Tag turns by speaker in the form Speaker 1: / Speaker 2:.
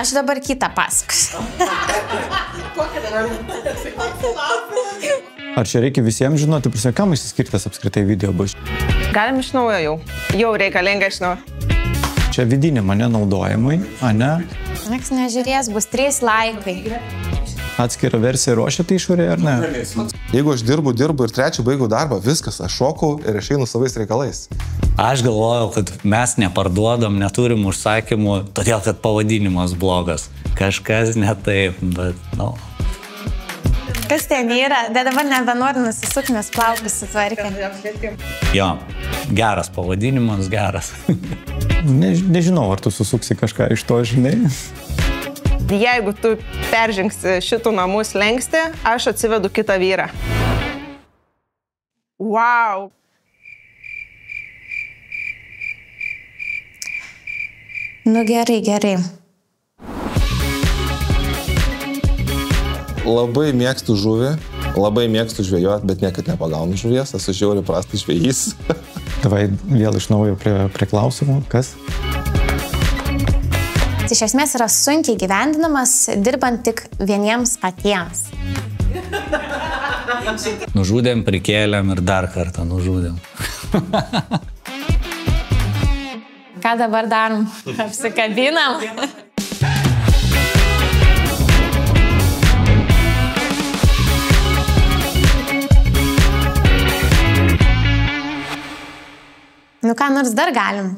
Speaker 1: aš dabar kitą pasakosiu.
Speaker 2: Ar čia reikia visiems žinoti, prasme, kam išsiskirtas apskritai video bus?
Speaker 3: Galim iš naujo jau. Jau reikalinga iš naujo.
Speaker 2: Čia vidinė mane naudojimui, ane?
Speaker 1: Nieks nežiūrės, bus 3 laikai.
Speaker 2: Atskirą versiją ruošiate išorėje, ar ne?
Speaker 4: Jeigu aš dirbu ir 3 baigiau darbą, viskas, aš šokau ir išeinu savais reikalais.
Speaker 5: Aš galvojau, kad mes neparduodam, neturim užsakymų, todėl kad pavadinimas blogas. Kažkas ne taip, bet, nu.
Speaker 1: Kas ten yra? Bet dabar nebenoriu nusisukti, nes plaukus sutvarkė.
Speaker 5: Jo, geras pavadinimas, geras.
Speaker 2: Nežinau, ar tu susuksi kažką iš to, žinai.
Speaker 3: Jeigu tu peržengsi šitų namų slengstį, aš atsivedu kitą vyrą. Wow!
Speaker 1: Nu gerai.
Speaker 4: Labai mėgstu žuvį, labai mėgstu žvejot, bet niekad nepagaunu žuvies, esu žiauriai prastas žvejys.
Speaker 2: Davai vėl iš naujo prie klausimų. Kas?
Speaker 1: Iš esmės yra sunkiai gyvendinamas, dirbant tik vieniems patiems.
Speaker 5: Nužudėm, prikėlėm ir dar kartą nužudėm.
Speaker 1: Ką dabar darom? Apsikabinam? Nu ką nors dar galim.